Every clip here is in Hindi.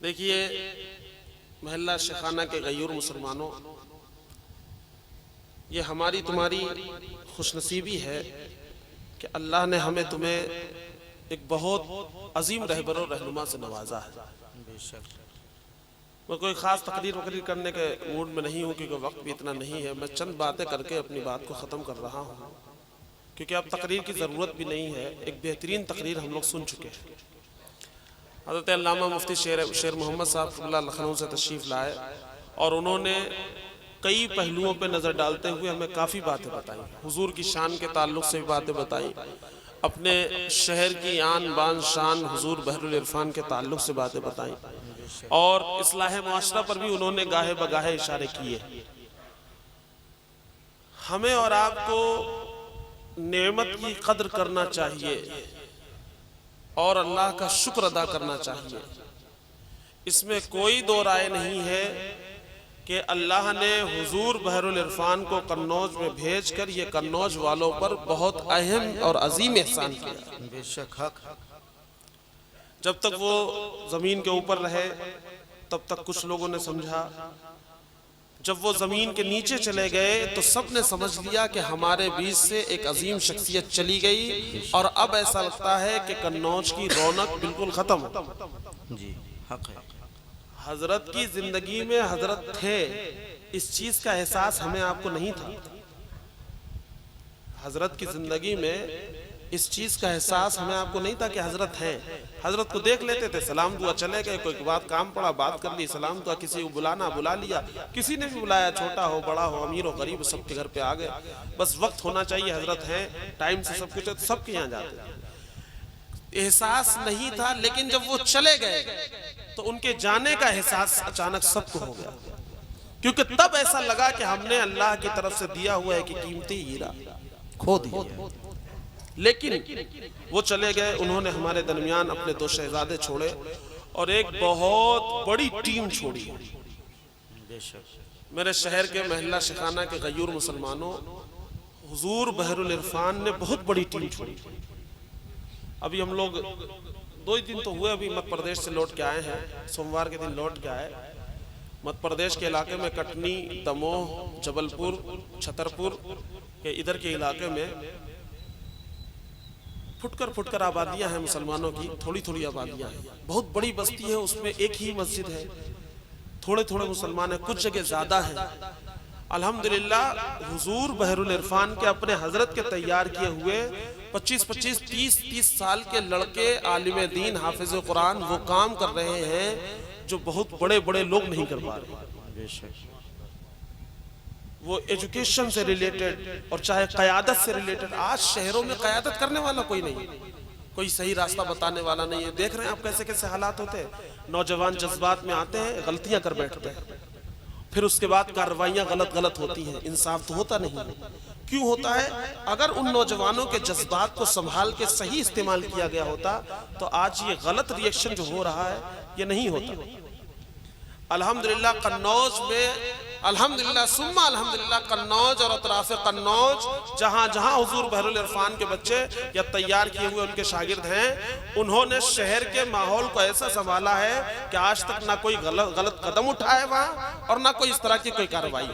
देखिए महल्ला शेखाना के गयूर मुसलमानों, ये हमारी तुम्हारी खुशनसीबी है कि अल्लाह ने हमें तुम्हें एक बहुत अजीम रहबर और रहनुमा से नवाजा है। मैं कोई ख़ास तकरीर करने के मूड में नहीं हूँ क्योंकि वक्त भी इतना नहीं है। मैं चंद बातें करके अपनी बात को ख़त्म कर रहा हूँ क्योंकि अब तकरीर की ज़रूरत भी नहीं है। एक बेहतरीन तकरीर हम लोग सुन चुके हैं। हज़रत अल्लामा मुफ्ती शेर मोहम्मद साहब लखनऊ से तशरीफ़ लाए और उन्होंने कई पहलुओं पे नज़र डालते हुए हमें काफ़ी बातें बताई। हुजूर की शान के ताल्लुक़ से भी बातें बताई, अपने शहर की आन बान शान हुजूर बहरुल इरफान के ताल्लुक़ से बातें बताई और इस्लाह मुआशरा पर भी उन्होंने गाहे बगाहे इशारे किए। हमें और आपको नेमत की कद्र करना चाहिए और अल्लाह का शुक्र अदा करना चाहिए। इसमें कोई दो राय नहीं है कि अल्लाह ने हुजूर बहरुल इरफान को कन्नौज में भेजकर ये कन्नौज वालों पर बहुत अहम और अजीम एहसान किया। बेशक हक। जब तक वो ज़मीन के ऊपर रहे तब तक कुछ लोगों ने समझा, जब वो ज़मीन के नीचे चले गए तो सब ने समझ लिया कि हमारे बीच से एक अजीम शख्सियत चली गई और अब ऐसा लगता है कि कन्नौज की रौनक बिल्कुल ख़त्म। जी हक है। हजरत की जिंदगी में हजरत थे, इस चीज का एहसास हमें आपको नहीं था। हजरत की जिंदगी में इस चीज का एहसास हमें आपको नहीं था कि हजरत हैं। हजरत को देख लेते थे, सलाम दुआ चले गए, कोई बात काम पड़ा बात कर ली, सलाम दुआ, किसी को बुलाना बुला लिया, किसी ने भी बुलाया, छोटा हो बड़ा हो अमीर हो गरीब सबके घर पे आ गए। बस वक्त होना चाहिए, हजरत हैं, टाइम से सब कुछ, सबके यहाँ जाते थे। एहसास नहीं था, लेकिन जब वो चले गए तो उनके जाने का एहसास अचानक सबको हो गया, क्योंकि तब ऐसा लगा कि हमने अल्लाह की तरफ से दिया हुआ है कि कीमती हीरा खो दिया। लेकिन वो चले गए, उन्होंने हमारे दरमियान अपने दो शहजादे छोड़े और एक बहुत बड़ी टीम छोड़ी। मेरे शहर के महल्ला शेखाना के गयूर मुसलमानों, हुजूर बहरुल इरफान ने बहुत बड़ी टीम छोड़ी। अभी हम लोग 2 दिन तो हुए, अभी मध्य प्रदेश से लौट के आए हैं, सोमवार के दिन लौट के आए। मध्य प्रदेश के इलाके में कटनी, दमोह, जबलपुर, छतरपुर के इधर के इलाके में फुटकर आबादियां हैं मुसलमानों की, थोड़ी थोड़ी आबादियां हैं। बहुत बड़ी बस्ती है, उसमें एक ही मस्जिद है, थोड़े थोड़े मुसलमान हैं, कुछ जगह ज्यादा है। अल्हम्दुलिल्लाह हुजूर बहरुल इरफान के अपने हजरत के तैयार किए हुए 25-25, 30-30 साल के लड़के आलिम दीन हाफिज कुरान वो काम कर रहे हैं जो बहुत बड़े बड़े लोग नहीं कर पा रहे। वो एजुकेशन से रिलेटेड और चाहे क़यादत से रिलेटेड, आज शहरों में क़यादत करने वाला कोई नहीं, कोई सही रास्ता बताने वाला नहीं है। देख रहे हैं आप कैसे कैसे हालात होते हैं। नौजवान जज्बात में आते हैं, गलतियां कर बैठते हैं, फिर उसके बाद कार्रवाइयां गलत होती हैं, इंसाफ तो होता नहीं। क्यों होता है? अगर उन नौजवानों के जज्बात को संभाल के सही इस्तेमाल किया गया होता तो आज ये गलत रिएक्शन जो हो रहा है ये नहीं होता। अल्हम्दुलिल्लाह कन्नौज में, अल्हम्दुलिल्लाह सुम्मा अल्हम्दुलिल्लाह, कन्नौज और अतराफ कन्नौज जहाँ जहाँ हुजूर बहरुल इरफान के बच्चे या तैयार किए हुए उनके शागिर्द हैं, उन्होंने शहर के माहौल को ऐसा संभाला है कि आज तक ना कोई गलत कदम उठाए वहाँ और ना कोई इस तरह की कोई कार्रवाई।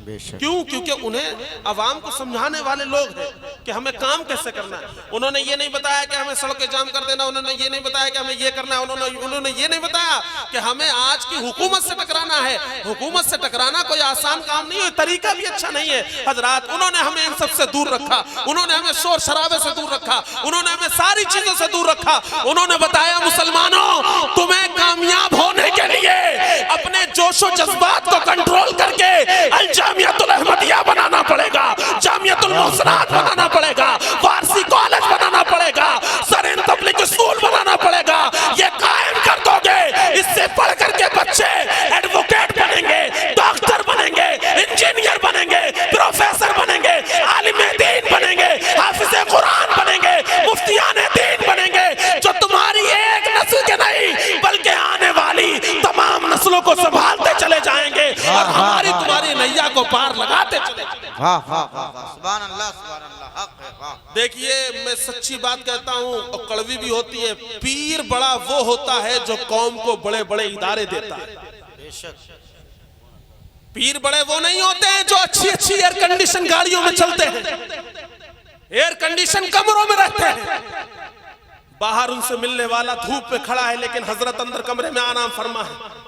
क्यों? क्योंकि उन्हें अवाम को समझाने वाले लोग हैं कि हमें काम कैसे करना है। उन्होंने ये नहीं बताया कि हमें सड़कें जाम कर देना, उन्होंने ये नहीं बताया कि हमें ये करना है, उन्होंने ये नहीं बताया कि हमें आज की हुकूमत से टकराना है। हुकूमत से टकराना कोई आसान काम नहीं है, तरीका भी अच्छा नहीं है। हजरात, उन्होंने हमें इन सबसे दूर रखा, उन्होंने हमें शोर शराबे से दूर रखा, उन्होंने हमें सारी चीजों से दूर रखा। उन्होंने बताया मुसलमानों, तुम्हें कामयाब होने के लिए अपने जोशो जज्बात को कंट्रोल करके जामियातुल अहमदिया बनाना पड़ेगा, जामियातुल मोहसनात बनाना पड़ेगा, फारसी कॉलेज बनाना पड़ेगा, सरेन तबलीग स्कूल बनाना पड़ेगा। ये कायम कर दोगे, इससे पढ़ करके बच्चे एडवोकेट बनेंगे, डॉक्टर बनेंगे, इंजीनियर बनेंगे, प्रोफेसर बनेंगे, आलिम दीन बनेंगे, हाफिज कुरान बनेंगे, मुफ्तियान दीन बनेंगे, जो तुम्हारी एक नस्ल के नहीं बल्कि आने वाली तमाम नस्लों को संभालते चले जाएंगे और हमारी तुम्हारी नैया को पार लगाते चले। वाह वाह वाह, सुभान अल्लाह सुभान अल्लाह, हक है, वाह। देखिए मैं सच्ची बात कहता हूँ और कड़वी भी होती है, पीर बड़ा वो होता है जो कौम को बड़े बड़े इदारे देता है। बेशक पीर बड़े वो नहीं होते हैं जो अच्छी अच्छी एयर कंडीशन गाड़ियों में चलते हैं, एयर कंडीशन कमरों में रहते हैं, बाहर उनसे मिलने वाला धूप में खड़ा है लेकिन हजरत अंदर कमरे में आराम फरमा है।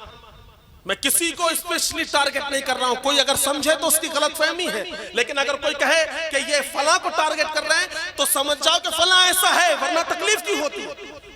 मैं किसी को स्पेशली टारगेट नहीं कर रहा हूं, कोई अगर समझे तो उसकी गलतफहमी है, लेकिन अगर कोई कहे कि ये फला को टारगेट कर रहे हैं तो समझ जाओ कि फला ऐसा है, वरना तकलीफ क्यों होती।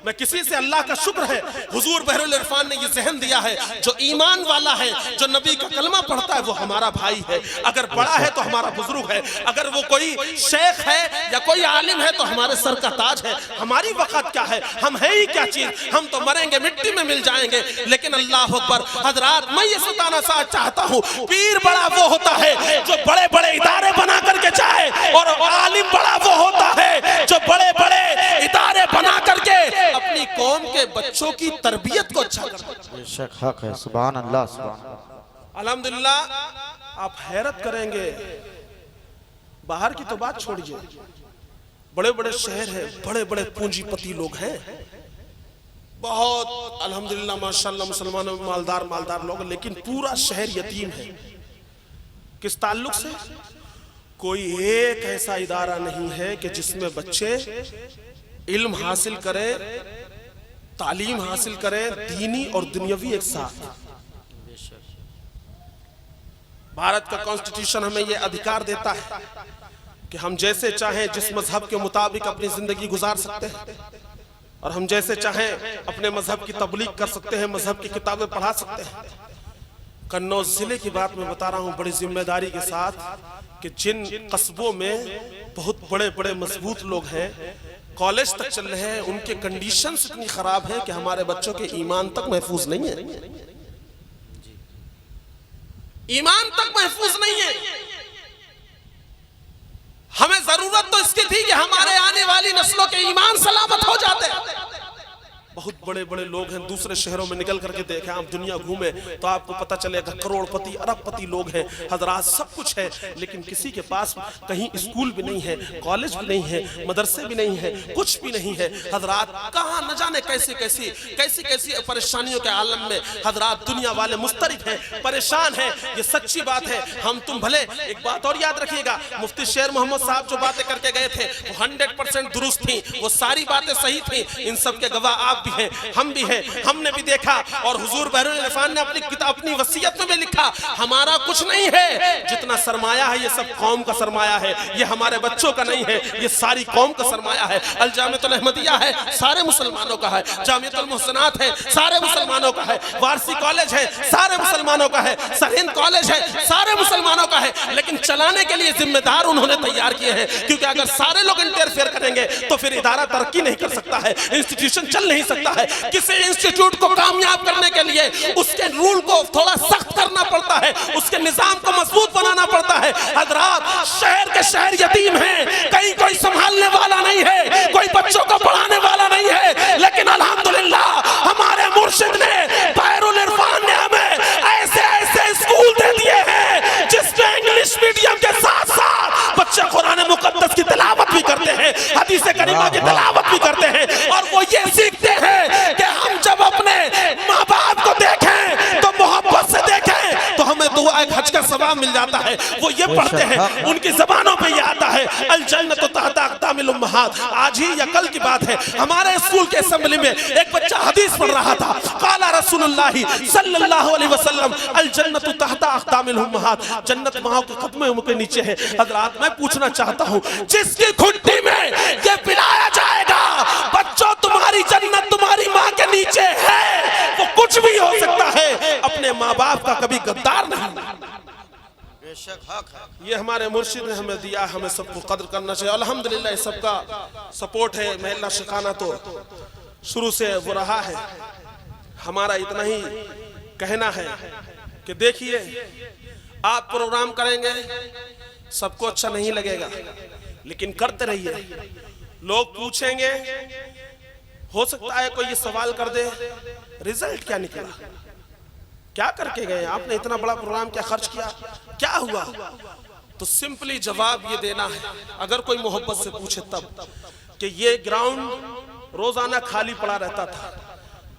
मैं किसी से, अल्लाह का शुक्र है हुजूर बहरुल इरफान ने ये जहन दिया है, जो ईमान वाला है, जो नबी का कलमा पढ़ता है वो हमारा भाई है, अगर बड़ा है तो हमारा बुजुर्ग है, अगर वो कोई शेख है या कोई आलिम है तो हमारे सर का ताज है। हमारी वक़्त क्या है, हम है ही क्या चीज, हम तो मरेंगे मिट्टी में मिल जाएंगे। लेकिन अल्लाह अकबर हजरात, मैं ये सताना सा चाहता हूँ, पीर बड़ा वो होता है जो बड़े बड़े इदारे बना करके जाए, और आलिम बड़ा वो होता है जो बड़े बड़े इदारे बना करके अपनी कौम के बच्चों की तरबियत को अच्छा करता है। बेशक हक है, सुभान अल्लाह सुभान अल्लाह। अल्हम्दुलिल्लाह आप हैरत करेंगे, बाहर की तो बात छोड़िए, बड़े बड़े शहर हैं, बड़े बड़े पूंजीपति लोग हैं, बहुत अल्हम्दुलिल्लाह माशाल्लाह मुसलमानों में मालदार मालदार लोग, लेकिन पूरा शहर यतीम है। किस ताल्लुक से? कोई एक ऐसा इदारा नहीं है कि जिसमें बच्चे इल्म हासिल करें, तालीम हासिल करें, दीनी और दुनियावी एक साथ। भारत का कॉन्स्टिट्यूशन हमें यह अधिकार देता है कि हम जैसे चाहें जिस मजहब के मुताबिक अपनी जिंदगी गुजार सकते हैं, और हम जैसे चाहें अपने मजहब की तबलीग कर सकते हैं, मजहब की किताबें पढ़ा सकते हैं। कन्नौज जिले की बात मैं बता रहा हूं बड़ी जिम्मेदारी के साथ, कि जिन कस्बों में बहुत बड़े बड़े मजबूत लोग हैं, कॉलेज तक चल रहे हैं, उनके कंडीशंस इतनी खराब है कि हमारे बच्चों के ईमान तक महफूज नहीं है, ईमान तक महफूज नहीं है। हमें जरूरत तो इसकी थी कि हमारे आने वाली नस्लों के ईमान सलामत हो जाते। बहुत बड़े बड़े लोग हैं, दूसरे शहरों में निकल करके देखें, आप दुनिया घूमे तो आपको पता चलेगा करोड़पति अरबपति लोग हैं हजरात, सब कुछ है, लेकिन किसी के पास कहीं स्कूल भी नहीं है, कॉलेज भी नहीं है, मदरसे भी नहीं है, कुछ भी नहीं है हजरात। कहाँ न जाने कैसी कैसी कैसी कैसी परेशानियों के आलम में हजरात दुनिया वाले मुस्तरिद हैं, परेशान हैं। ये सच्ची बात है, हम तुम भले। एक बात और याद रखिएगा, मुफ्ती शेर मोहम्मद साहब जो बातें करके गए थे वो 100% दुरुस्त थी, वो सारी बातें सही थी, इन सब के गवाह आप भी हैं, हम भी हैं, हमने भी देखा। और हुजूर बहरुल इरफान ने अपनी किताब, अपनी वसीयत में भी लिखा, हमारा कुछ नहीं है, जितना सरमाया है ये सब कौम का सरमाया है, ये हमारे बच्चों का नहीं है, ये सारी कौम का सरमाया है। अल जामिअतुल अहमदिया है, सारे मुसलमानों का है, जामिअतुल मुहसनात है, सारे मुसलमानों का है, वारसी कॉलेज है, सारे मुसलमानों का है, सरहिंद कॉलेज है, सारे मुसलमानों का है, लेकिन चलाने के लिए जिम्मेदार उन्होंने तैयार किए हैं, क्योंकि अगर सारे लोग इंटरफेयर करेंगे तो फिर इदारा तरक्की नहीं कर सकता है, इंस्टीट्यूशन चल नहीं सकता है। किसी इंस्टीट्यूट को कामयाब करने के लिए उसके रूल को थोड़ा सख्त करना पड़ता है, उसके निजाम को मजबूत बनाना पड़ता है। हजरात शहर के शहर यतीम हैं, कहीं कोई संभालने वाला नहीं है, कोई बच्चों को पढ़ाने वाला नहीं है, लेकिन अल्हम्दुलिल्लाह हमारे मुर्शिद ने बहरुल इरफान ने हमें ऐसे ऐसे स्कूल दे दिए हैं जिसमें इंग्लिश मीडियम के साथ साथ बच्चे कुरान मुकद्दस की तिलावत भी करते हैं, हदीस करीमा की तिलावत भी करते हैं, और वो ये सीखते हैं कि हम जब अपने माँ बाप को देखें तो मोहब्बत से देखें तो हमें दुआ एक हज का सवाब मिल जाता है। वो ये पढ़ते हैं, उनकी जबानों पे ये आता है, अल जन्नतु तहता अक़दामिल उम्महात। आज ही या कल की बात है, हमारे स्कूल के असेंबली में एक बच्चा हदीस पढ़ रहा था, काला रसूलुल्लाह सल्लल्लाहु अलैहि वसल्लम अल जन्नतु तहता अक़दामिल उम्महात, जन्नत माँ के कदमों के नीचे है। हजरात मैं पूछना चाहता हूँ, जिसकी घुट्टी में ये पिलाया जाएगा बच्चों तुम्हारी जन्नत तुम्हारी माँ के नीचे है, वो कुछ भी हो सकता है, अपने माँ बाप का कभी गद्दार नहीं। बेशक हक है, ये हमारे मुर्शिद ने हमें दिया, हमें सबको कद्र करना चाहिए। अल्हम्दुलिल्लाह सबका सपोर्ट है, महल्ला शिखाना तो शुरू से वो रहा है। हमारा इतना ही कहना है कि देखिए आप प्रोग्राम करेंगे, सबको अच्छा नहीं लगेगा, लेकिन करते रहिए। लोग पूछेंगे, हो सकता है कोई ये सवाल कर दे रिजल्ट क्या निकला, क्या करके गए? आपने इतना बड़ा प्रोग्राम क्या खर्च किया, क्या हुआ? तो सिंपली जवाब ये देना है, अगर कोई मोहब्बत से पूछे तब, कि ये ग्राउंड रोजाना खाली पड़ा रहता था,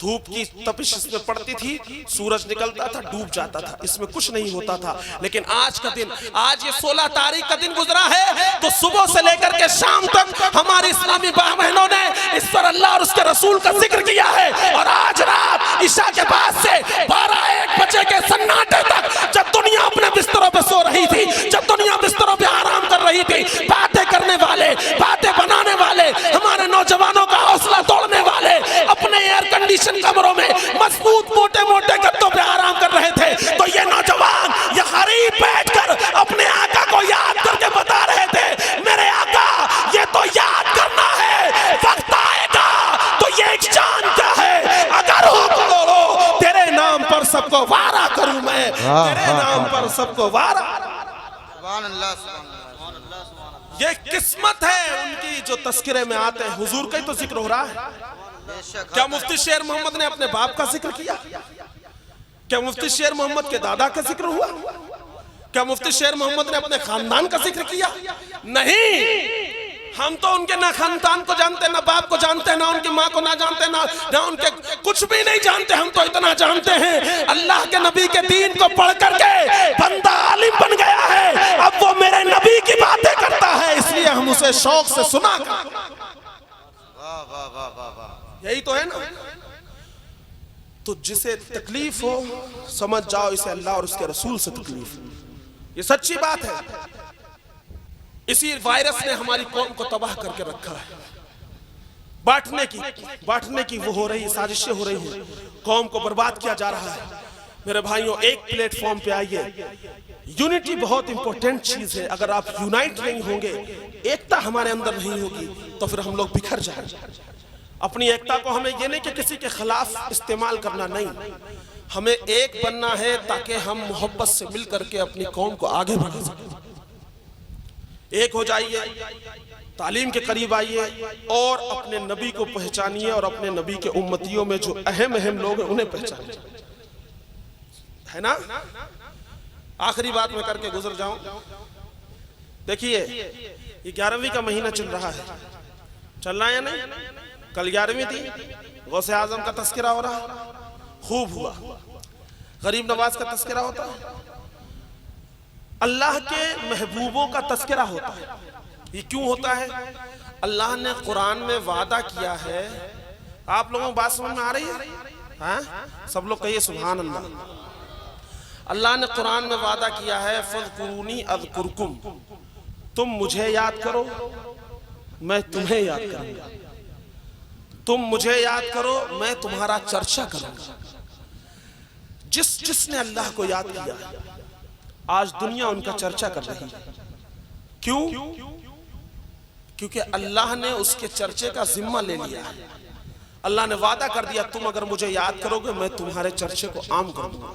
धूप की तपिश इसमें पड़ती थी, सूरज निकलता था, डूब जाता था, इसमें कुछ नहीं होता था। लेकिन आज का दिन, आज ये 16 तारीख का दिन गुजरा है, तो सुबह से लेकर के शाम तक हमारी इस्लामी बहनों ने इस पर अल्लाह और उसके रसूल का जिक्र किया है। और आज रात ईशा के बाद से 12-1 बजे के सन्नाटे तक, जब दुनिया अपने बिस्तरों पे सो रही थी, जब दुनिया बिस्तरों पे आराम कर रही थी, बातें करने वाले, बातें बनाने वाले, हमारे नौजवानों का हौसला तोड़ने वाले अपने एयर कंडीशन कमरों में मजबूत मोटे मोटे गद्दों पे आराम कर रहे थे, तो ये नौजवान ये गरीब बैठकर अपने आका को याद करके बता रहे थे, मेरे आका ये तो याद करना है, वक्त आएगा तो ये एक जान क्या है, अगर हो तो तेरे नाम पर सबको वारा करूं मैं, तेरे नाम पर सबको वारा। ये किस्मत है उनकी जो तस्करे में आते हैं। हुजूर का ही तो जिक्र हो रहा है। क्या मुफ्ती शेर मोहम्मद ने अपने बाप का जिक्र किया? क्या मुफ्ती शेर मोहम्मद के दादा का जिक्र हुआ? क्या मुफ्ती शेर मोहम्मद ने अपने खानदान का जिक्र किया? नहीं, हम तो उनके ना खानदान को जानते, ना बाप को जानते, ना उनकी माँ को ना जानते, ना उनके कुछ भी नहीं जानते। हम तो इतना जानते हैं, अल्लाह के नबी के दीन को पढ़ करके बंदा आलिम बन गया है, अब वो मेरे नबी की बातें करता है, इसलिए हम उसे शौक से सुना कर। यही तो है ना। तो जिसे तकलीफ हो समझ जाओ इसे अल्लाह और उसके रसूल से तकलीफ है, ये सच्ची बात है। इसी वायरस ने हमारी कौम को तबाह करके रखा है। बांटने की वो हो रही साजिशें हो रही हैं, कौम को बर्बाद किया जा रहा है। मेरे भाइयों, एक प्लेटफॉर्म पे आइए। यूनिटी बहुत इंपॉर्टेंट चीज है। अगर आप यूनाइट नहीं होंगे, एकता हमारे अंदर नहीं होगी, तो फिर हम लोग बिखर जाएंगे। अपनी एकता को हमें ये नहीं कि किसी के खिलाफ इस्तेमाल करना, नहीं, हमें एक बनना है ताकि हम मोहब्बत से मिल करके अपनी कौम को आगे बढ़ा सकें। एक हो जाइए, तालीम के करीब आइए और अपने नबी को पहचानिए और अपने नबी के उम्मतियों में जो अहम लोग हैं उन्हें पहचानिए, है ना। आखिरी बात मैं करके गुजर जाऊं। देखिए, ये 11वीं का महीना चल रहा है, चल रहा है या नहीं? कल 11वीं थी, गौसे आजम का तस्करा हो रहा, खूब हुआ। गरीब नवाज का तस्करा होता है, अल्लाह के महबूबों का तस्करा होता है। ये क्यों होता है? अल्लाह ने कुरान में वादा किया है। आप लोगों को बात समझ में आ रही है? हाँ? सब लोग कहिए सुभान अल्लाह। अल्लाह ने कुरान में वादा किया है, फज़कुरूनी अज़कुरकुम, तुम मुझे याद करो मैं तुम्हें याद करूंगा, तुम मुझे याद करो मैं तुम्हारा चर्चा करूंगा। जिसने अल्लाह को याद किया, आज दुनिया उनका चर्चा कर रही है। क्यों? क्योंकि अल्लाह ने उसके चर्चे का जिम्मा ले लिया है। अल्लाह ने वादा कर दिया, तुम अगर मुझे याद करोगे मैं तुम्हारे चर्चे को आम कर दूंगा।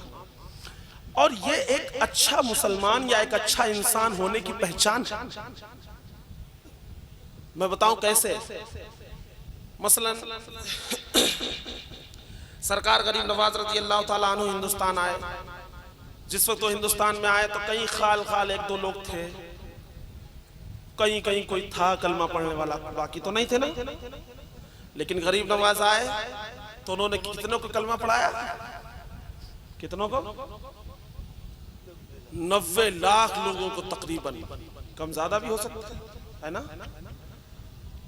और ये एक अच्छा मुसलमान या एक अच्छा इंसान होने की पहचान है। मैं बताऊं कैसे। मसलन सरकार गरीब नवाज रज़ी अल्लाह ताला अन्हु हिंदुस्तान आए। जिस वक्त वो हिंदुस्तान में आए तो कई खाल एक दो लोग थे, कहीं कोई था कलमा पढ़ने वाला, बाकी तो नहीं थे ना। लेकिन गरीब नवाज आए तो उन्होंने कितनों को कलमा पढ़ाया? कितनों को? 90 लाख लोगों को तकरीबन, कम ज्यादा भी हो सकता है ना।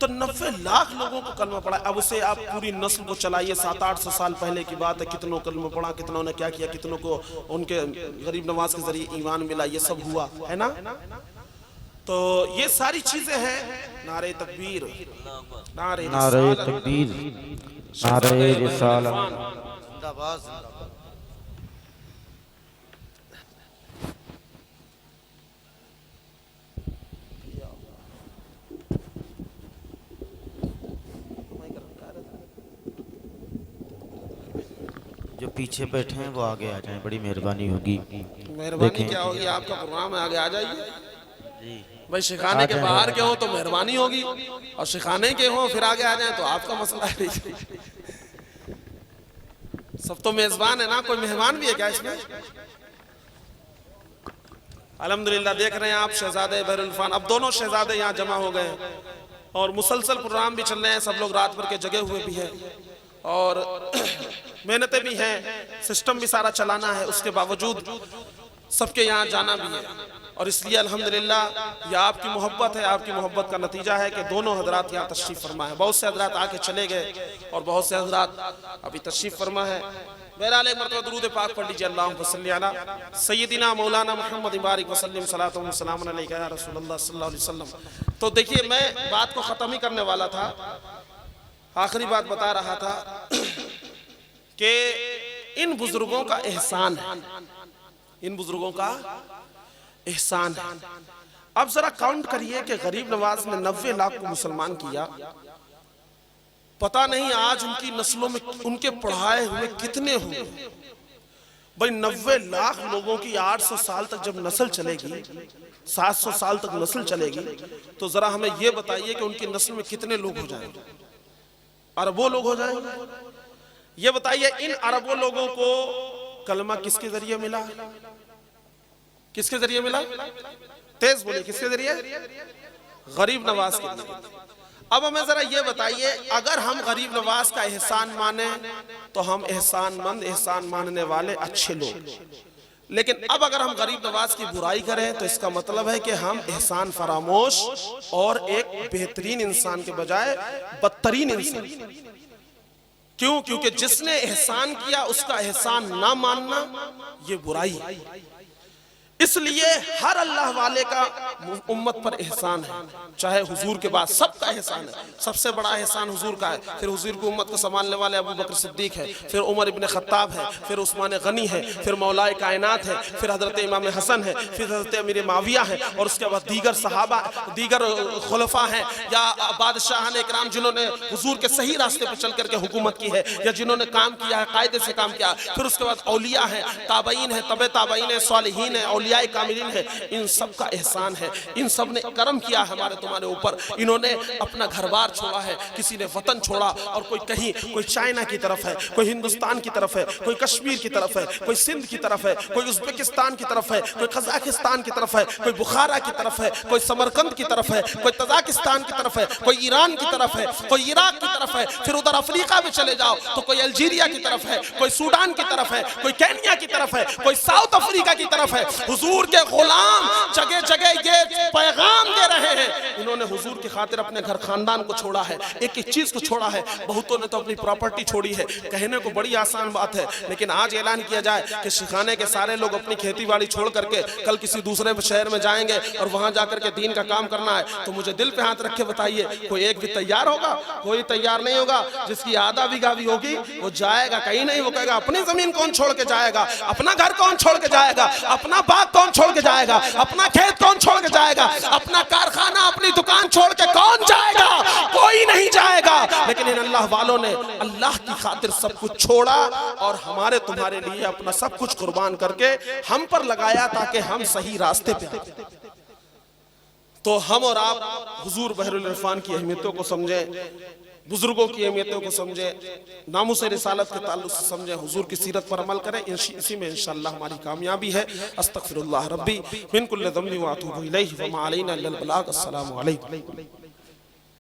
तो 90 लाख लोगों को कलमा पढ़ा। अब उसे आप पूरी नस्ल को चलाइए, 700-800 साल पहले की बात है। कितनों कलमा पढ़ा, कितनों ने क्या किया, कितनों को उनके गरीब नवाज के जरिए ईमान मिला, ये सब हुआ है ना। तो ये सारी चीजें हैं। नारे तकबीर, नारे तकबीर, नारे रिसालत। जो पीछे बैठे हैं वो आगे आ जाएं, बड़ी मेहरबानी होगी। मेहरबानी क्या होगी? आपका प्रोग्राम है, आगे आ जाइए। भाई सिखाने के बाहर के हो तो मेहरबानी होगी, और सिखाने के हो फिर आगे आ जाए तो आपका मसला है। सब तो मेजबान है ना, कोई मेहमान भी है क्या इसमें? अल्हम्दुलिल्लाह देख रहे हैं आप शहजादे बहरुल इरफान, अब दोनों शहजादे यहाँ जमा हो गए हैं और मुसलसल प्रोग्राम भी चल रहे हैं, सब लोग रात भर के जगे हुए भी हैं और मेहनतें भी हैं, सिस्टम भी सारा चलाना है, उसके बावजूद सबके यहाँ जाना भी है। और इसलिए अल्हम्दुलिल्लाह यह आपकी मोहब्बत है, आपकी मोहब्बत का नतीजा है कि दोनों हजरात यहाँ तशरीफ़ फरमा है। बहुत से हजरात आके चले गए और बहुत से हजरात अभी तशरीफ़ फरमा है। बहरहाल एक मरतबा दुरूद पाक पढ़ लीजिए, अल्लाहुम्मा सल्ली अला सय्यदिना मौलाना मुहम्मद बारिक वसल्लम सलातो व सलामुन अलैका या रसूलल्लाह सल्लल्लाहु अलैहि वसल्लम। तो देखिए मैं बात को ख़त्म ही करने वाला था, आखिरी बात बता रहा था कि इन बुजुर्गों का एहसान है, इन बुजुर्गों का एहसान है। अब जरा काउंट करिए कि गरीब नवाज ने 90 लाख को मुसलमान किया, पता नहीं आज उनकी नस्लों में उनके पढ़ाए हुए कितने होंगे। भाई 90 लाख लोगों की 800 साल तक जब नस्ल चलेगी, 700 साल तक नस्ल चलेगी, तो जरा हमें यह बताइए कि उनकी नस्ल में कितने लोग हो जाएंगे? अरबों लोग हो जाएंगे। ये बताइए इन अरबों लोगों को कलमा किसके जरिए मिला? किसके जरिए मिला? तेज बोलिए, किसके जरिए? गरीब नवाज के जरिए। अब हमें जरा ये बताइए, अगर हम गरीब नवाज का एहसान माने तो हम एहसानमंद, एहसान मानने वाले अच्छे लोग, लेकिन अब अगर हम गरीब नवाज की बुराई करें तो इसका मतलब है कि हम एहसान फरामोश और एक बेहतरीन इंसान के बजाय बदतरीन इंसान। क्यों? क्योंकि जिसने एहसान किया उसका एहसान ना मानना ये बुराई है। इसलिए हर अल्लाह वाले का उम्मत पर एहसान है, चाहे हुजूर के बाद सबका एहसान है। सबसे बड़ा एहसान हुजूर का है, फिर हुजूर की उम्मत को संभालने वाले अबू बकर सिद्दीक है, फिर उमर इब्न खत्ताब है, फिर उस्मान गनी है, फिर मौलाए कायनात है, फिर हजरत इमाम हसन है, फिर हजरत अमीर माविया है, और उसके बाद दीगर सहाबा, दीगर खुलफा हैं या बादशाह इकराम जिन्होंने हुजूर के सही रास्ते पर चल करके हुकूमत की है या जिन्होंने काम किया है, कायदे से काम किया। फिर उसके बाद औलिया है, ताबईन है, तबे ताबईन है, सालिहीन है, औलियाए कामिलीन है। इन सब का एहसान है, इन सब ने करम किया हमारे तुम्हारे ऊपर। इन्होंने अपना घर बार छोड़ा है, किसी ने वतन छोड़ा, और कोई कहीं, कोई चाइना की तरफ है, कोई हिंदुस्तान की तरफ है, कोई कश्मीर की तरफ है, कोई सिंध की तरफ है, कोई उज्बेकिस्तान की तरफ है, कोई कजाकिस्तान की तरफ है, कोई बुखारा की तरफ है, कोई समरकंद की तरफ है, कोई तजाकिस्तान की तरफ है, कोई ईरान की तरफ है, कोई इराक की तरफ है। फिर उधर अफ्रीका में चले जाओ तो कोई अल्जीरिया की तरफ है, कोई सूडान की तरफ है, कोई केन्या की तरफ है, कोई साउथ अफ्रीका की तरफ है। हुजूर के गुलाम जगह जगह ये पैगाम दे रहे हैं। इन्होंने हुजूर की खातिर अपने घर खानदान को छोड़ा है, एक एक चीज को छोड़ा है। बहुतों ने तो अपनी प्रॉपर्टी छोड़ी है। कहने को बड़ी आसान बात है, लेकिन आज ऐलान किया जाए कि शिखाने के सारे लोग अपनी खेती बाड़ी छोड़ करके कल किसी दूसरे शहर में जाएंगे और वहां जाकर के दीन का काम करना है, तो मुझे दिल पे हाथ रख के बताइए, कोई एक भी तैयार होगा? कोई तैयार नहीं होगा। जिसकी आधा बीघा भी होगी वो जाएगा कहीं नहीं। वो कहेगा अपनी जमीन कौन छोड़ के जाएगा, अपना घर कौन छोड़ के जाएगा, अपना बाग कौन छोड़ के जाएगा, अपना खेत कौन छोड़ के जाएगा, अपना कारखाना, अपनी दुकान छोड़ के कौन जाएगा? कोई नहीं जाएगा। लेकिन इन अल्लाह वालों ने अल्लाह की खातिर सब कुछ छोड़ा और हमारे तुम्हारे लिए अपना सब कुछ कुर्बान करके हम पर लगाया ताकि हम सही रास्ते पे आए। तो हम और आप हुजूर बहरुल इरफान की अहमियतों को समझें, बुजुर्गों की अहमियतों को समझें, नामुस रिसालत के ताल्लुक से समझें, हुजूर की सीरत पर अमल करें। इसी में इंशाअल्लाह हमारी कामयाबी है। अस्तगफिरुल्लाह रब्बी मिन कुल्लि ज़म्बिन व अतूबु इलैहि व मा अलैना इल्लल बलाग। अस्सलामु अलैकुम।